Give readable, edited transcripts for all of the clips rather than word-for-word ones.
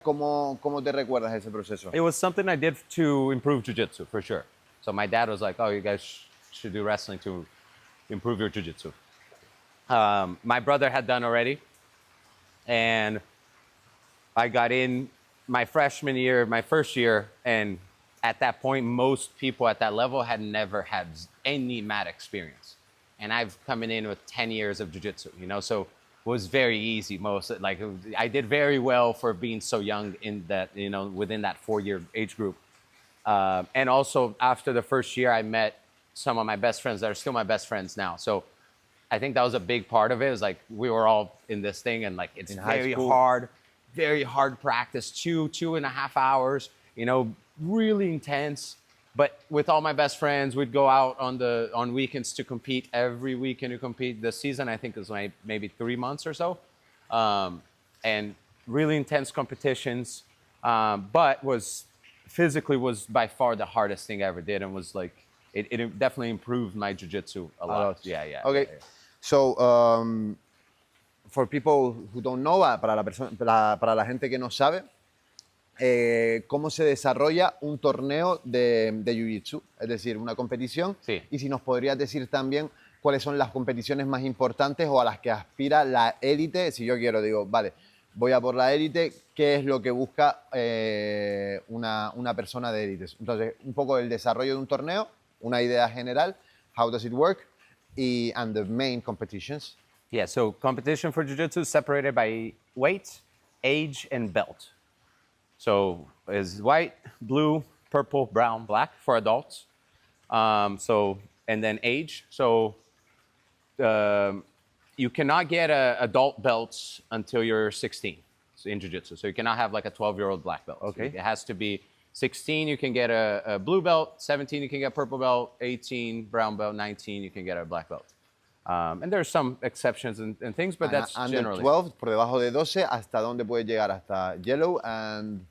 ¿Cómo te recuerdas ese proceso? It was something I did to improve jiu-jitsu, for sure. So my dad was like, oh, you guys should do wrestling to improve your jiu-jitsu. My brother had done already. And I got in my freshman year, my first year, and at that point, most people at that level had never had any mat experience. And I've coming in with 10 years of jiu-jitsu, you know, so it was very easy. I did very well for being so young in that, you know, within that 4-year age group. And also after the first year, I met some of my best friends that are still my best friends now. So I think that was a big part of it. It was like we were all in this thing, and like it's very hard practice, 2.5 hours, you know, really intense. But with all my best friends, we'd go out on weekends to compete. Every weekend you compete. The season, I think, is like maybe 3 months or so. And really intense competitions. But physically was by far the hardest thing I ever did, and was like, it definitely improved my jiu-jitsu a lot. Yeah. Okay. Yeah. So, for people who don't know, para la gente que no sabe, cómo se desarrolla un torneo de Jiu-Jitsu, es decir, una competición. Sí. Y si nos podrías decir también cuáles son las competiciones más importantes o a las que aspira la élite. Si yo digo, vale, voy a por la élite, ¿qué es lo que busca una persona de élite? Entonces, un poco el desarrollo de un torneo, una idea general, how does it work, and the main competitions. Yeah, so competition for jiu-jitsu is separated by weight, age, and belt. So it's white, blue, purple, brown, black for adults. And then age. So you cannot get adult belts until you're 16 in jiu-jitsu. So you cannot have like a 12-year-old black belt. Okay. It has to be 16, you can get a blue belt. 17, you can get purple belt. 18, brown belt. 19, you can get a black belt. And there are some exceptions and things, but that's generally. 12, por debajo de 12, ¿hasta dónde puede llegar? Hasta yellow and...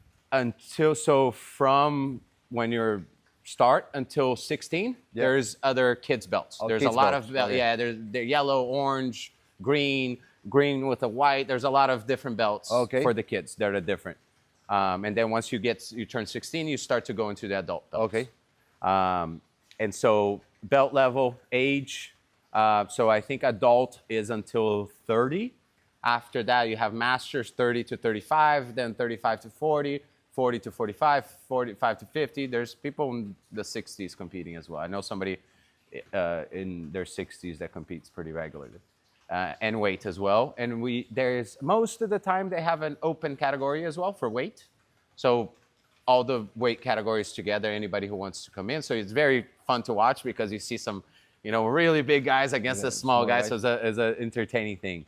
So from when you start until 16, there's other kids belts. There's a lot of belts. Yeah, they're yellow, orange, green with a white. There's a lot of different belts for the kids. They're different. And then once you turn 16, you start to go into the adult belts. Okay. And so belt level, age. So I think adult is until 30. After that, you have masters 30 to 35, then 35 to 40, 40 to 45, 45 to 50. There's people in the 60s competing as well. I know somebody in their 60s that competes pretty regularly. And weight as well. And most of the time they have an open category as well for weight. So all the weight categories together, anybody who wants to come in. So it's very fun to watch because you see some, you know, really big guys against the small guys. So it's an entertaining thing.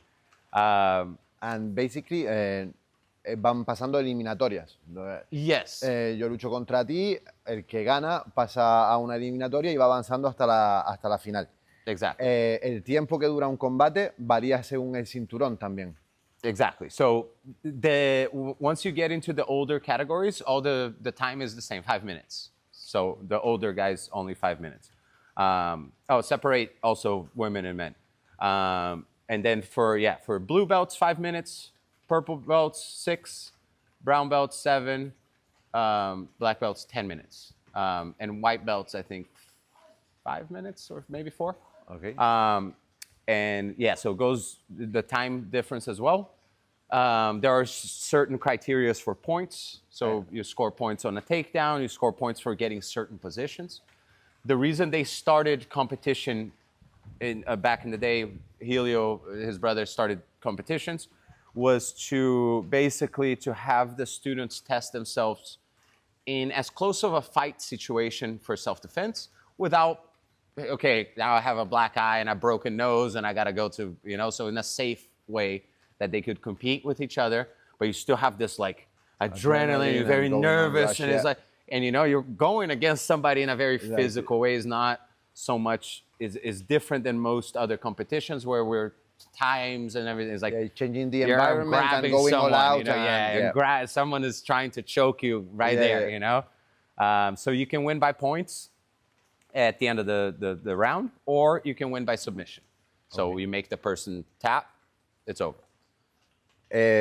And basically, van pasando eliminatorias. Yes. Yo lucho contra ti, el que gana pasa a una eliminatoria y va avanzando hasta la final. Exactly. El tiempo que dura un combate varía según el cinturón también. Exactly. So once you get into the older categories, all the time is the same, 5 minutes. So the older guys, only 5 minutes. Separate also women and men. And then for blue belts, 5 minutes, purple belts, 6, brown belts, 7, black belts, 10 minutes. And white belts, I think, 5 minutes or maybe 4. Okay. And yeah, so it goes the time difference as well. There are certain criteria for points. So you score points on a takedown, you score points for getting certain positions. The reason they started competition back in the day, Helio, his brother, started competitions, was to basically to have the students test themselves in as close of a fight situation for self-defense without, okay, now I have a black eye and a broken nose and I got to go to, you know, so in a safe way that they could compete with each other, but you still have this like adrenaline, you're very nervous, and it's like, and you know, you're going against somebody in a very physical way. Is not so much, is different than most other competitions where we're times and everything. It's like changing the environment and going all out. You know, someone is trying to choke you there, you know. So you can win by points at the end of the round, or you can win by submission. So you make the person tap, it's over.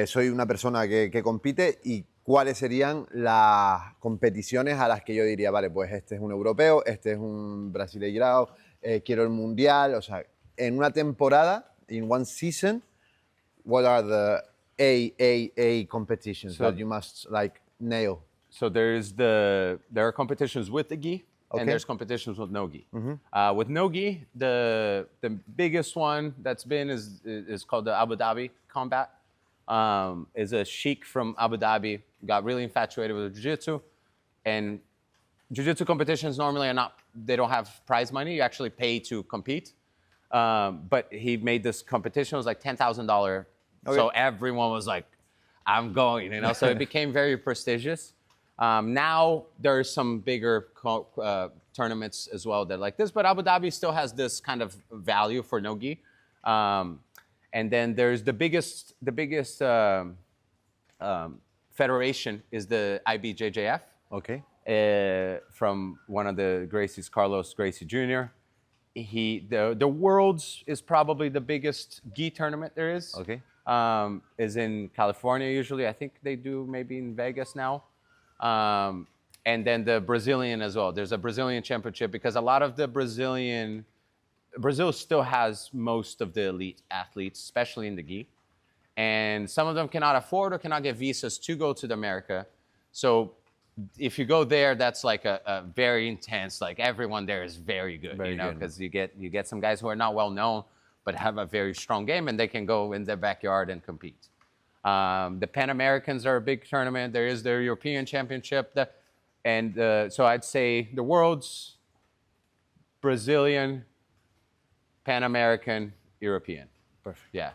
Soy una persona que compite y ¿cuáles serían las competiciones a las que yo diría, vale, pues este es un europeo, este es un brasileño, quiero el mundial? O sea, en una temporada, in one season, what are the A competitions that you must like nail? So there are competitions with the gi, Okay. and there's competitions with no gi. With no gi, the biggest one that's been is called the Abu Dhabi Combat. Is a sheik from Abu Dhabi, got really infatuated with jiu-jitsu, and jiu-jitsu competitions normally are not, they don't have prize money. You actually pay to compete. But he made this competition, it was like $10,000. Okay. So everyone was like, I'm going, you know? So it became very prestigious. Now there's some bigger tournaments as well that like this, but Abu Dhabi still has this kind of value for no-gi. And then there's the biggest federation is the IBJJF. Okay. From one of the Gracies, Carlos Gracie Jr. The Worlds is probably the biggest gi tournament there is. Okay. Is in California usually. I think they do maybe in Vegas now. And then the Brazilian as well. There's a Brazilian championship because a lot of the Brazil still has most of the elite athletes, especially in the gi. And some of them cannot afford or cannot get visas to go to America. So if you go there, that's like a very intense, like everyone there is very good, Very you know, good. because you get some guys who are not well known, but have a very strong game and they can go in their backyard and compete. The Pan Americans are a big tournament. There is their European Championship. So I'd say the Worlds, Brazilian, Pan American, European. Perfect. Yeah.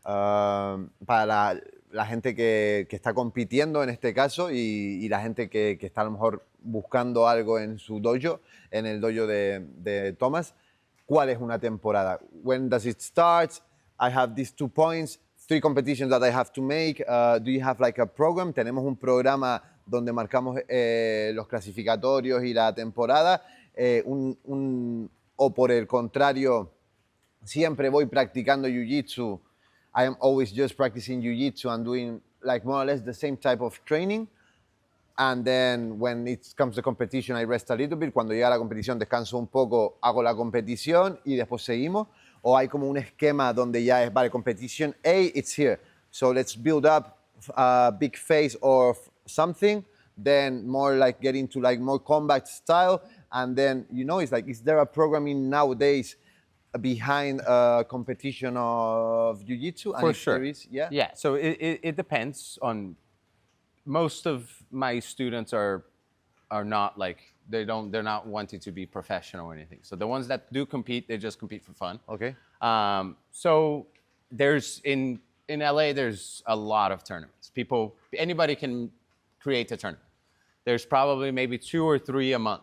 Para la gente que está compitiendo en este caso y la gente que está a lo mejor buscando algo en su dojo, en el dojo de Thomaz, ¿cuál es una temporada? When does it start? I have these 2 points, 3 competitions that I have to make. Do you have like a program? Tenemos un programa donde marcamos los clasificatorios y la temporada. O por el contrario, siempre voy practicando Jiu-Jitsu. I am always just practicing Jiu-Jitsu and doing like more or less the same type of training. And then when it comes to competition, I rest a little bit. Cuando llega la competición, descanso un poco, hago la competición y después seguimos. O hay como un esquema donde ya es, vale, competition A, it's here. So let's build up a big phase of something. Then more like get into like more combat style. And then, you know, it's like, is there a programming nowadays behind a competition of Jiu-Jitsu? For sure. There is, yeah? Yeah, so it depends on, most of my students are not like, they're not wanting to be professional or anything. So the ones that do compete, they just compete for fun. Okay. So there's, in LA, there's a lot of tournaments. Anybody can create a tournament. There's probably maybe 2 or 3 a month.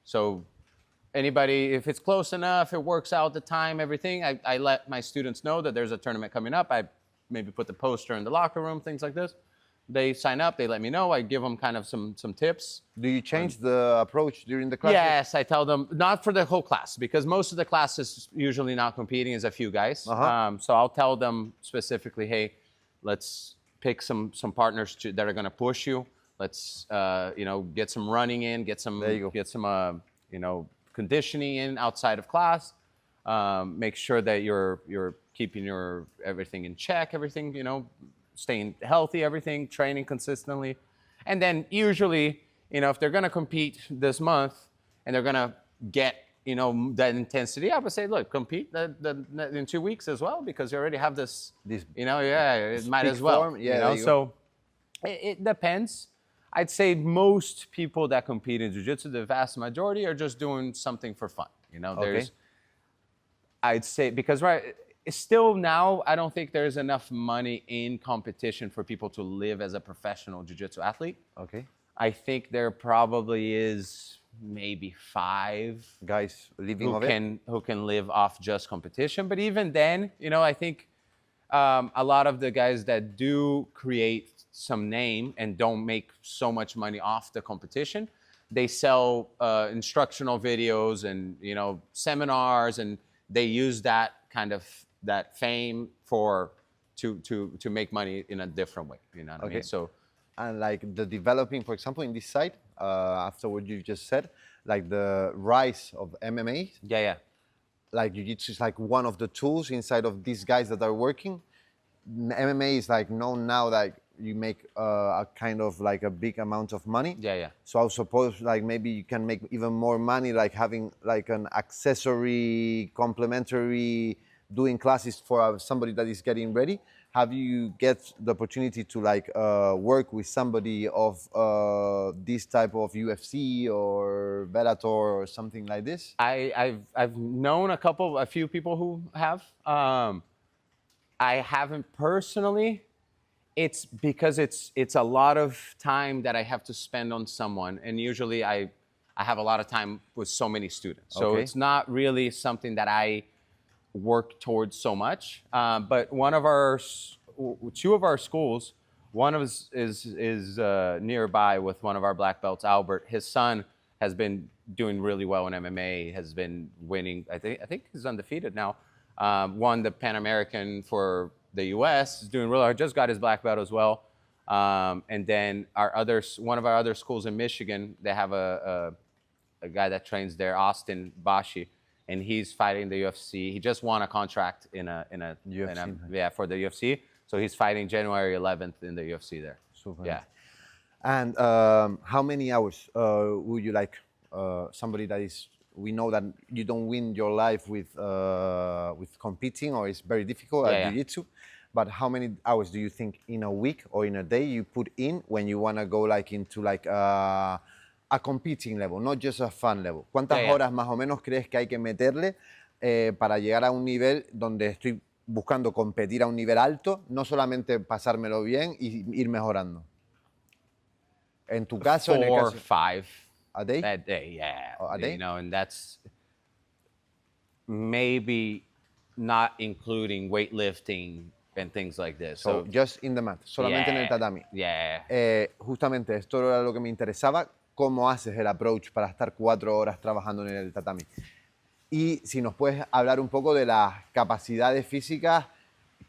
So anybody, if it's close enough, it works out the time, everything, I let my students know that there's a tournament coming up. I maybe put the poster in the locker room, things like this. They sign up, they let me know. I give them kind of some tips. Do you change the approach during the class? Yes, I tell them, not for the whole class, because most of the class is usually not competing, is a few guys. So I'll tell them specifically, hey, let's pick some partners that are going to push you. Let's get some running in, get some conditioning in outside of class. Make sure that you're keeping your everything in check, everything, staying healthy, everything, training consistently. And then usually, if they're going to compete this month and they're going to get, that intensity, I would say, look, compete in 2 weeks as well, because you already have this it might as well. Form. Yeah, so it depends. I'd say most people that compete in Jiu-Jitsu, the vast majority are just doing something for fun. I'd say, because still now, I don't think there's enough money in competition for people to live as a professional Jiu-Jitsu athlete. Okay. I think there probably is maybe 5 guys living who can live off just competition. But even then, I think a lot of the guys that do create some name and don't make so much money off the competition, they sell instructional videos and seminars, and they use that kind of that fame to make money in a different way. You know what I mean? So and like the developing, for example, in this side, after what you just said, like the rise of MMA, Yeah, yeah. like jiu-jitsu is like one of the tools inside of these guys that are working. MMA is like known now that you make a kind of like a big amount of money. Yeah, yeah. So I suppose like maybe you can make even more money like having like an accessory, complementary, doing classes for somebody that is getting ready. Have you get the opportunity to like work with somebody of this type of UFC or Bellator or something like this? I've known a few people who have. I haven't personally. It's because it's a lot of time that I have to spend on someone, and usually I have a lot of time with so many students. So Okay. it's not really something that I work towards so much. But two of our schools, one of us is nearby with one of our black belts, Albert. His son has been doing really well in MMA, has been winning. I think he's undefeated now. Won the Pan American for the U.S. Is doing really hard. Just got his black belt as well. And then one of our other schools in Michigan, they have a guy that trains there, Austin Bashi, and he's fighting the UFC. He just won a contract in a UFC. for the UFC. So he's fighting January 11th in the UFC there. Super. Yeah. And how many hours would you like somebody that is? We know that you don't win your life with competing, or it's very difficult at jiu-jitsu. But how many hours do you think in a week or in a day you put in when you want to go like into like a competing level, not just a fun level? ¿Cuántas horas más o menos crees que hay que meterle para llegar a un nivel donde estoy buscando competir a un nivel alto, no solamente pasármelo bien y ir mejorando? En tu caso, 4 en el or caso, 5 a day? that day, yeah. Oh, a day? You know, and that's maybe not including weightlifting and things like this. So, just in the mat, solamente en el tatami. Yeah. Justamente esto era lo que me interesaba. ¿Cómo haces el approach para estar 4 horas trabajando en el tatami? Y si nos puedes hablar un poco de las capacidades físicas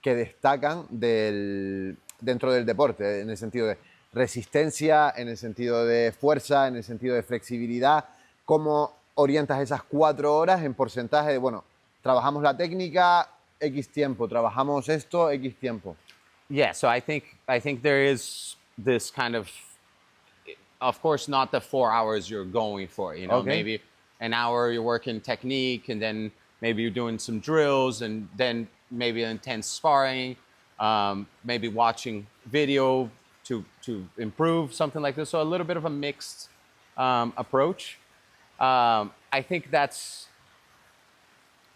que destacan dentro del deporte, en el sentido de resistencia, en el sentido de fuerza, en el sentido de flexibilidad. ¿Cómo orientas esas 4 horas en porcentaje de, bueno, trabajamos la técnica, X tiempo, trabajamos esto, X tiempo? Yeah, so I think there is this kind of course, not the 4 hours you're going for, you know, Okay. maybe an hour you're working technique, and then maybe you're doing some drills, and then maybe intense sparring, maybe watching video to improve, something like this. So a little bit of a mixed approach. I think that's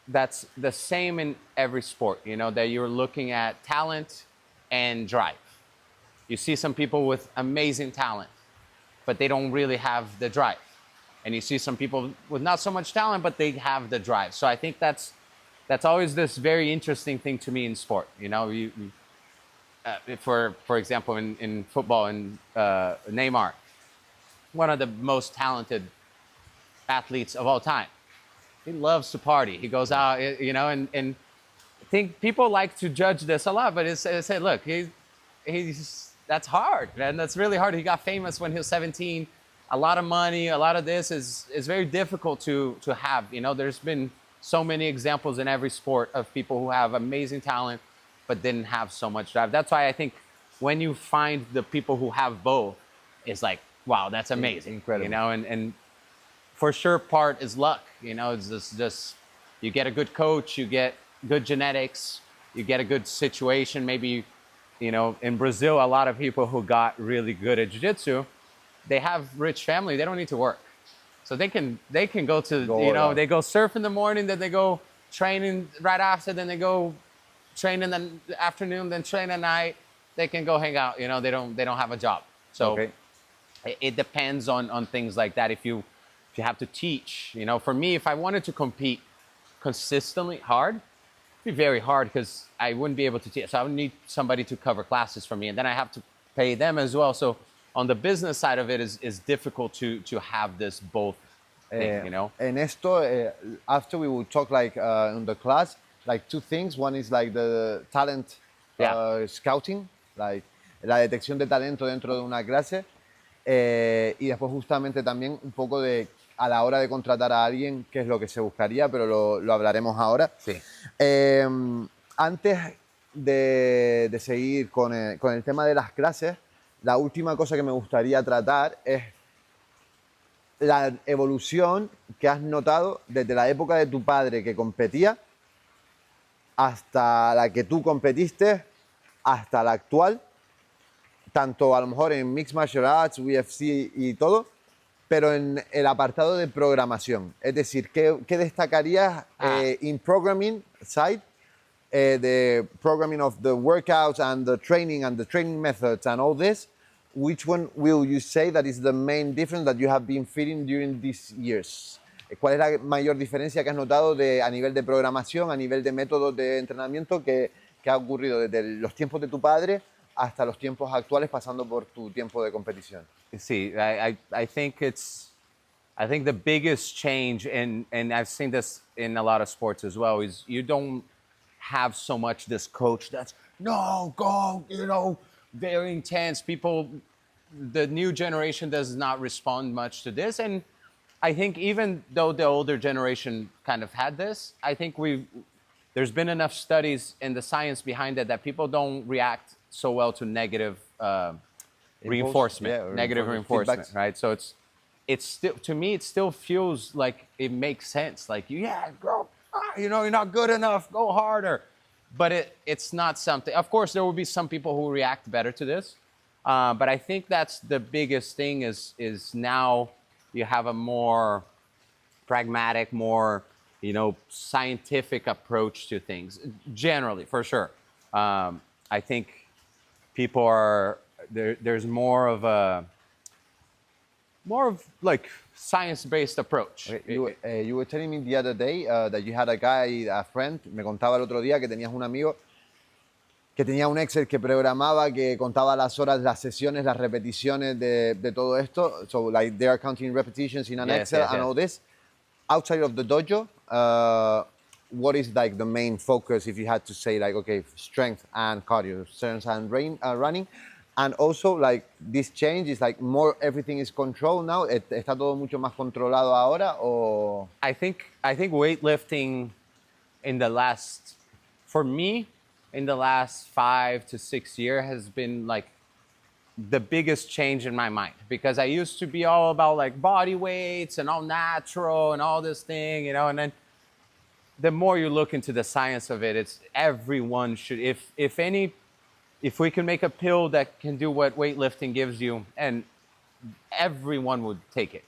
the same in every sport, you know, that you're looking at talent and drive. You see some people with amazing talent, but they don't really have the drive. And you see some people with not so much talent, but they have the drive. So I think that's always this very interesting thing to me in sport. You know, for example, in football, Neymar, one of the most talented athletes of all time. He loves to party. He goes out, you know, and I think people like to judge this a lot, but it's say, look, that's hard, and that's really hard. He got famous when he was 17. A lot of money, a lot of this is very difficult to have. You know, there's been so many examples in every sport of people who have amazing talent, but didn't have so much drive. That's why I think when you find the people who have both, it's like, wow, that's amazing. Incredible. You know, and for sure part is luck. You know, it's just you get a good coach, you get good genetics, you get a good situation. Maybe, you know, in Brazil, a lot of people who got really good at jiu-jitsu, they have rich family. They don't need to work. So they can go to, you know, they go surf in the morning, then they go training right after, then they go train in the afternoon, then train at night. They can go hang out, you know, they don't have a job. So Okay. it depends on things like that. If you have to teach, you know, for me, if I wanted to compete consistently hard, it'd be very hard because I wouldn't be able to teach. So I would need somebody to cover classes for me, and then I have to pay them as well. So on the business side of it is difficult to have this both thing, you know? En esto, after we will talk like in the class, like 2 things. One is like the talent scouting, like la detección de talento dentro de una clase y después justamente también un poco de a la hora de contratar a alguien, qué es lo que se buscaría, pero lo hablaremos ahora. Sí. Antes de seguir con el tema de las clases, la última cosa que me gustaría tratar es la evolución que has notado desde la época de tu padre que competía hasta la que tú competiste, hasta la actual, tanto a lo mejor en Mixed Martial Arts, UFC y todo, pero en el apartado de programación. Es decir, ¿qué destacarías in programming side, the programming of the workouts and the training methods and all this? Which one will you say that is the main difference that you have been feeling during these years? ¿Cuál es la mayor diferencia que has notado a nivel de programación, a nivel de métodos de entrenamiento que ha ocurrido desde los tiempos de tu padre hasta los tiempos actuales, pasando por tu tiempo de competición? See, I think the biggest change, and I've seen this in a lot of sports as well, is you don't have so much this coach that's, no, go, very intense. People, the new generation does not respond much to this. And I think even though the older generation kind of had this, I think there's been enough studies and the science behind it that people don't react so well to negative reinforcement, negative reinforcement, feedbacks. Right? So it's still, to me, it still feels like it makes sense. Like, yeah, go, you're not good enough, go harder. But it's not something, of course, there will be some people who react better to this. But I think that's the biggest thing is now you have a more pragmatic, more, scientific approach to things, generally, for sure. I think people are, there's more of like science-based approach. Okay. You were telling me the other day that you had a friend, me contaba el otro día que tenías un amigo que tenía un Excel que programaba, que contaba las horas, las sesiones, las repeticiones de todo esto. So like they are counting repetitions in an Excel and all this. Outside of the dojo, what is like the main focus if you had to say like, okay, strength and cardio, strength and running? And also, like, this change is like more, everything is controlled now. ¿Está todo mucho más controlado ahora? O... I think weightlifting for me, in the last 5 to 6 years has been like the biggest change in my mind, because I used to be all about like body weights and all natural and all this thing, and then the more you look into the science of it, it's everyone should, if we can make a pill that can do what weightlifting gives you, and everyone would take it.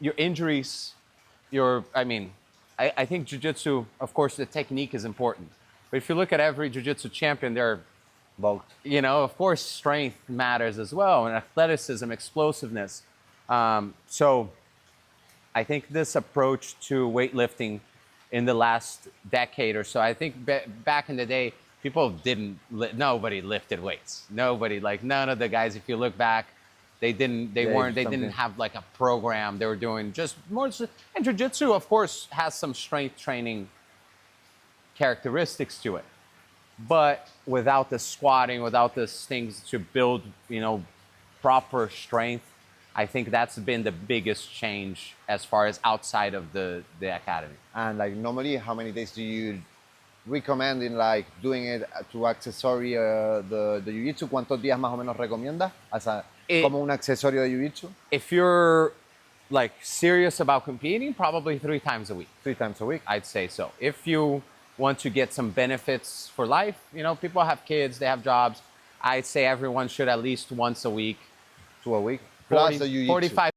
Your injuries, I think jiu-jitsu, of course, the technique is important. But if you look at every jiu-jitsu champion, they're bulked. Of course, strength matters as well, and athleticism, explosiveness. So I think this approach to weightlifting in the last decade or so, I think back in the day, nobody lifted weights. None of the guys, if you look back, they didn't have like a program. They were doing just more, and jiu-jitsu, of course, has some strength training characteristics to it. But without the squatting, without these things to build, proper strength, I think that's been the biggest change as far as outside of the academy. And like normally, how many days do you recommend in like doing it to accessory the Jiu-Jitsu? ¿Cuántos días más o menos recomiendas como un accesorio de Jiu-Jitsu? If you're like serious about competing, probably 3 times a week. 3 times a week? I'd say so. If you want to get some benefits for life, people have kids, they have jobs. I'd say everyone should at least once a week. To a week? Plus 45